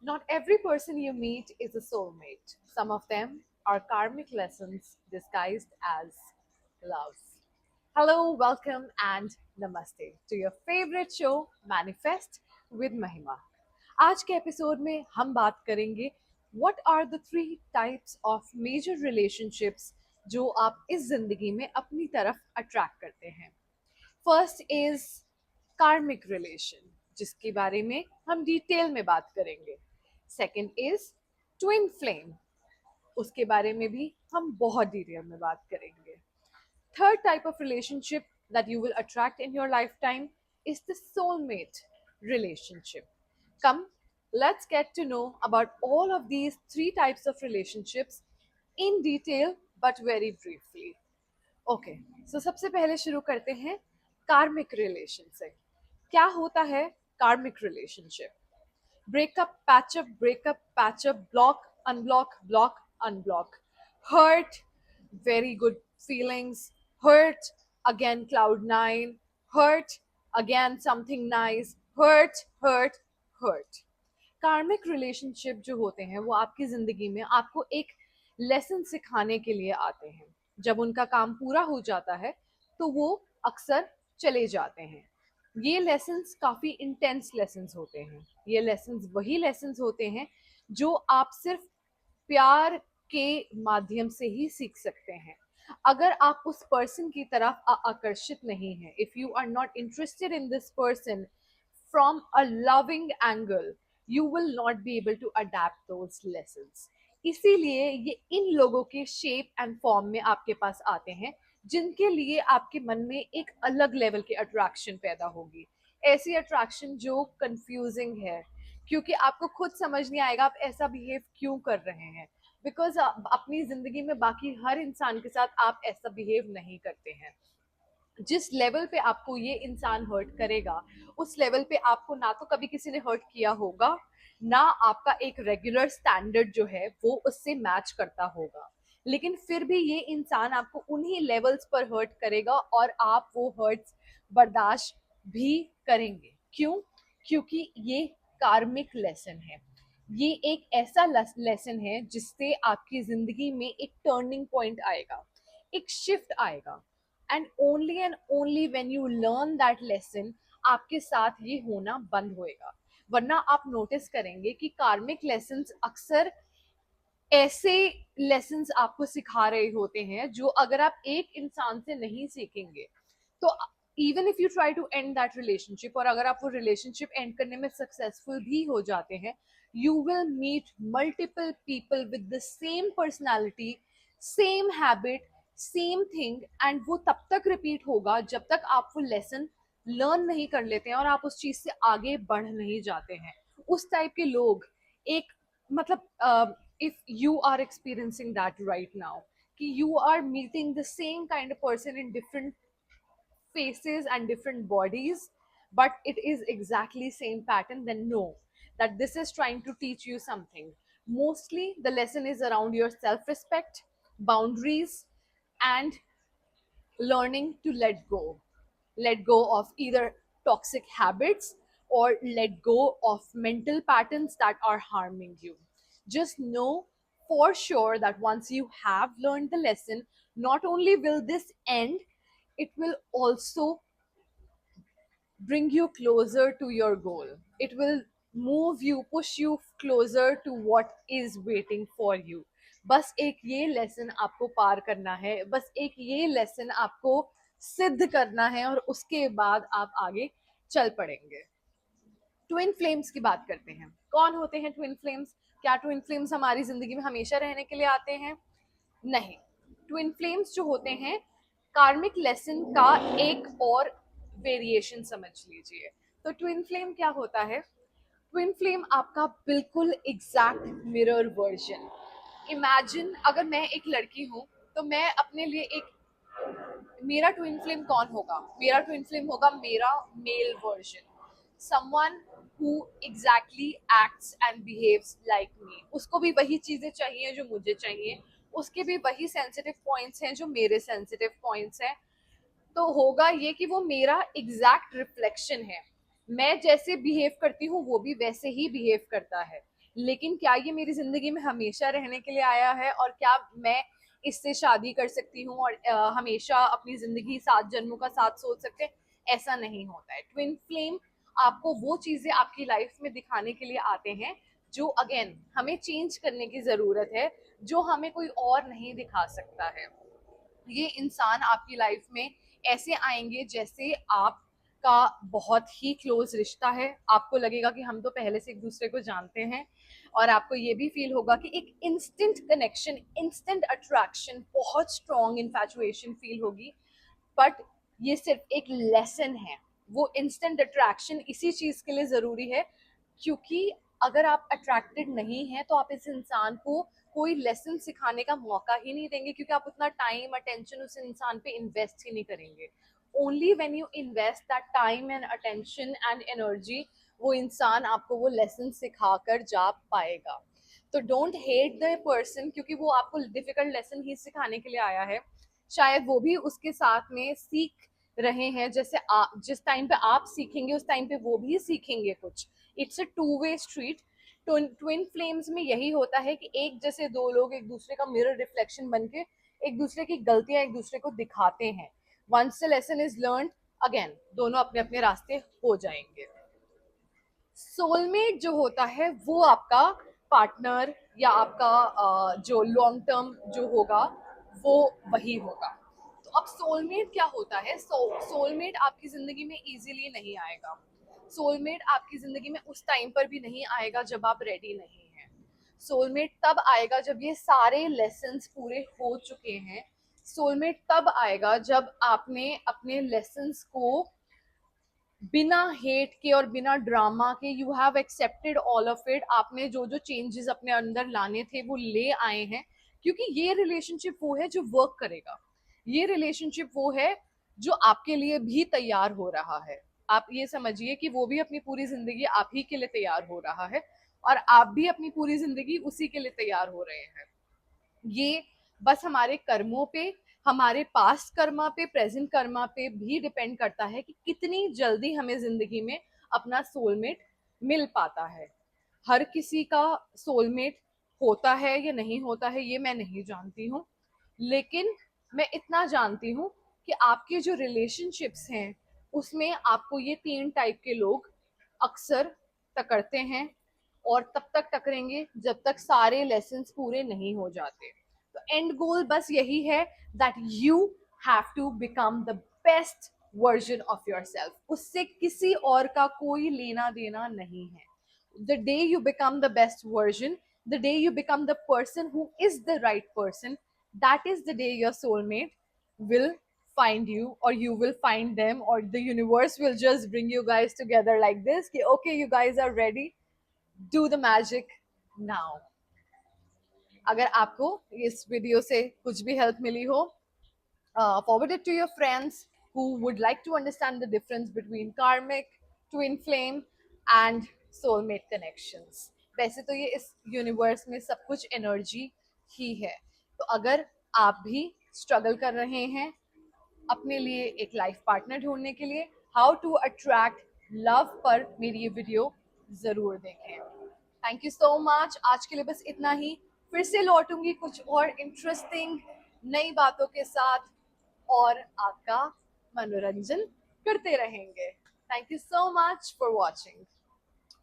Not every person you meet is a soulmate. Some of them are karmic lessons disguised as love. Hello, welcome, and namaste to your favorite show, Manifest with Mahima. आज के episode में हम बात करेंगे what are the three types of major relationships जो आप इस जिंदगी में अपनी तरफ अट्रैक्ट करते हैं. फर्स्ट इज कार्मिक रिलेशन, जिसके बारे में हम डिटेल में बात करेंगे. सेकंड इज ट्विन फ्लेम, उसके बारे में भी हम बहुत डिटेल में बात करेंगे. Third type of relationship that you will attract in your lifetime is the soulmate relationship. Come, let's get to know about all of these three types of relationships in detail but very briefly. Okay, so सबसे पहले शुरू करते हैं कार्मिक relation से. क्या होता है karmic relationship? Breakup patch up, block unblock, block unblock, hurt, very good feelings, hurt, again cloud 9, hurt, again something nice, hurt. कार्मिक रिलेशनशिप जो होते हैं वो आपकी जिंदगी में आपको एक लेसन सिखाने के लिए आते हैं. जब उनका काम पूरा हो जाता है तो वो अक्सर चले जाते हैं. ये लेसन्स काफ़ी इंटेंस लेसन्स होते हैं. ये लेसन्स वही लेसन्स होते हैं जो आप सिर्फ प्यार के माध्यम से ही सीख सकते हैं. अगर आप उस पर्सन की तरफ आकर्षित नहीं हैं, if you are not interested in this person from a loving angle, you will not be able to adapt those lessons. इसीलिए ये इन लोगों के शेप एंड फॉर्म में आपके पास आते हैं जिनके लिए आपके मन में एक अलग लेवल की अट्रैक्शन पैदा होगी. ऐसी अट्रैक्शन जो कंफ्यूजिंग है, क्योंकि आपको खुद समझ नहीं आएगा आप ऐसा बिहेव क्यों कर रहे हैं. बिकॉज अपनी जिंदगी में बाकी हर इंसान के साथ आप ऐसा बिहेव नहीं करते हैं. जिस लेवल पे आपको ये इंसान हर्ट करेगा, उस लेवल पे आपको ना तो कभी किसी ने हर्ट किया होगा, ना आपका एक रेगुलर स्टैंडर्ड जो है वो उससे मैच करता होगा. लेकिन फिर भी ये इंसान आपको उन्हीं लेवल्स पर हर्ट करेगा और आप वो हर्ट्स बर्दाश्त भी करेंगे. क्यों? क्योंकि ये कार्मिक लेसन है. ये एक ऐसा लेसन है जिससे आपकी जिंदगी में एक टर्निंग पॉइंट आएगा, एक शिफ्ट आएगा. And only when you learn that lesson आपके साथ ये होना बंद होएगा. वरना आप नोटिस करेंगे कि कार्मिक लेसन्स अक्सर ऐसे लेसन्स आपको सिखा रहे होते हैं जो अगर आप एक इंसान से नहीं सीखेंगे तो even if you try to end that relationship, और अगर आप वो रिलेशनशिप एंड करने में सक्सेसफुल भी हो जाते हैं, you will meet multiple people with the same personality, same habit, same thing, and वो तब तक रिपीट होगा जब तक आप वो लेसन लर्न नहीं कर लेते हैं और आप उस चीज से आगे बढ़ नहीं जाते हैं. उस टाइप के लोग एक मतलब if you are experiencing that right now, कि you are meeting the same kind of person in different faces and different bodies, but it is exactly same pattern, then know that this is trying to teach you something. Mostly the lesson is around your self respect, boundaries, and learning to let go of either toxic habits or let go of mental patterns that are harming you. Just know for sure that once you have learned the lesson, not only will this end, it will also bring you closer to your goal. It will move you, push you closer to what is waiting for you. बस एक ये lesson आपको पार करना है, बस एक ये lesson आपको सिद्ध करना है और उसके बाद आप आगे चल पड़ेंगे. ट्विन फ्लेम्स की बात करते हैं. कौन होते हैं ट्विन फ्लेम्स? क्या ट्विन फ्लेम्स हमारी जिंदगी में हमेशा रहने के लिए आते हैं? नहीं. ट्विन फ्लेम्स जो होते हैं कार्मिक लेसन का एक और वेरिएशन समझ लीजिए. तो ट्विन फ्लेम क्या होता है? ट्विन फ्लेम आपका बिल्कुल एग्जैक्ट मिरर वर्जन. इमेजिन अगर मैं एक लड़की हूँ तो मैं अपने लिए एक, मेरा ट्विन फ्लेम कौन होगा? मेरा ट्विन फ्लेम होगा मेरा male version, someone who exactly acts and behaves like me. उसको भी वही चीजें चाहिए जो मुझे चाहिए, उसके भी वही सेंसिटिव पॉइंट्स हैं जो मेरे सेंसिटिव पॉइंट्स हैं. तो होगा ये कि वो मेरा एग्जैक्ट रिफ्लेक्शन है. मैं जैसे बिहेव करती हूँ वो भी वैसे ही बिहेव करता है. लेकिन क्या ये मेरी जिंदगी में हमेशा रहने के लिए आया है, और क्या मैं इससे शादी कर सकती हूँ और हमेशा अपनी जिंदगी 7 जन्मों का साथ सोच सकते हैं? ऐसा नहीं होता है। ट्विन फ्लेम आपको वो चीजें आपकी लाइफ में दिखाने के लिए आते हैं जो अगेन हमें चेंज करने की जरूरत है, जो हमें कोई और नहीं दिखा सकता है। ये इंसान आपकी लाइफ में ऐसे आएंगे जैसे आपका बहुत ही क्लोज रिश्ता है, आपको लगेगा कि हम तो पहले से एक दूसरे को जानते हैं, और आपको ये भी फील होगा कि एक इंस्टेंट कनेक्शन, इंस्टेंट अट्रैक्शन, बहुत स्ट्रॉन्ग इन्फैचुएशन फील होगी। बट ये सिर्फ एक लेसन है। वो इंस्टेंट अट्रैक्शन इसी चीज के लिए जरूरी है क्योंकि अगर आप अट्रैक्टेड नहीं हैं तो आप इस इंसान को कोई लेसन सिखाने का मौका ही नहीं देंगे, क्योंकि आप उतना टाइम अटेंशन उस इंसान पे इन्वेस्ट ही नहीं करेंगे। Only when you invest that time and attention and energy, वो इंसान आपको वो लेसन सिखा कर जा पाएगा। तो डोंट हेट द पर्सन, क्योंकि वो आपको डिफिकल्ट लेसन ही सिखाने के लिए आया है। शायद वो भी उसके साथ में सीख रहे हैं, जैसे आप जिस टाइम पे आप सीखेंगे उस टाइम पे वो भी सीखेंगे कुछ। It's a two way street. Twin flames में यही होता है कि एक जैसे दो लोग एक दूसरे का मिरर रिफ्लेक्शन बन के एक दूसरे की गलतियां एक दूसरे को दिखाते हैं। Once the lesson is learn, again दोनों अपने अपने रास्ते हो जाएंगे। सोलमेट जो होता है वो आपका पार्टनर या आपका जो लॉन्ग टर्म जो होगा वो वही होगा। तो अब सोलमेट क्या होता है? सोलमेट आपकी जिंदगी में इजीली नहीं आएगा। सोलमेट आपकी जिंदगी में उस टाइम पर भी नहीं आएगा जब आप रेडी नहीं हैं। सोलमेट तब आएगा जब ये सारे लेसन्स पूरे हो चुके हैं। सोलमेट तब आएगा जब आपने अपने लेसन्स को बिना हेट के और बिना ड्रामा के you have accepted all of it. आपने जो जो चेंजेस अपने अंदर लाने थे वो ले आए हैं, क्योंकि ये रिलेशनशिप वो है जो वर्क करेगा। ये रिलेशनशिप वो है जो आपके लिए भी तैयार हो रहा है। आप ये समझिए कि वो भी अपनी पूरी जिंदगी आप ही के लिए तैयार हो रहा है, और आप भी अपनी पूरी जिंदगी उसी के लिए तैयार हो रहे हैं। ये बस हमारे कर्मों पे, हमारे पास्ट कर्मा पे, प्रेजेंट कर्मा पे भी डिपेंड करता है कि कितनी जल्दी हमें जिंदगी में अपना सोलमेट मिल पाता है। हर किसी का सोलमेट होता है या नहीं होता है ये मैं नहीं जानती हूँ, लेकिन मैं इतना जानती हूँ कि आपके जो रिलेशनशिप्स हैं उसमें आपको ये 3 टाइप के लोग अक्सर टकरते हैं, और तब तक टकरेंगे जब तक सारे लेसन्स पूरे नहीं हो जाते। तो एंड गोल बस यही है that you have to become the best version of yourself. उससे किसी और का कोई लेना देना नहीं है। The day you become the best version, the day you become the person who is the right person, that is the day your soulmate will find you, or you will find them, or the universe will just bring you guys together like this कि okay you guys are ready, do the magic now। अगर आपको इस video से कुछ भी help मिली हो, forward it to your friends who would like to understand the difference between karmic, twin flame and soulmate connections। वैसे तो ये इस यूनिवर्स में सब कुछ एनर्जी ही है। तो अगर आप भी स्ट्रगल कर रहे हैं अपने लिए एक लाइफ पार्टनर ढूंढने के लिए, हाउ टू अट्रैक्ट लव पर मेरी ये वीडियो जरूर देखें। Thank you so much. आज के लिए बस इतना ही। फिर से लौटूंगी कुछ और इंटरेस्टिंग नई बातों के साथ, और आपका मनोरंजन करते रहेंगे। Thank you so much for watching.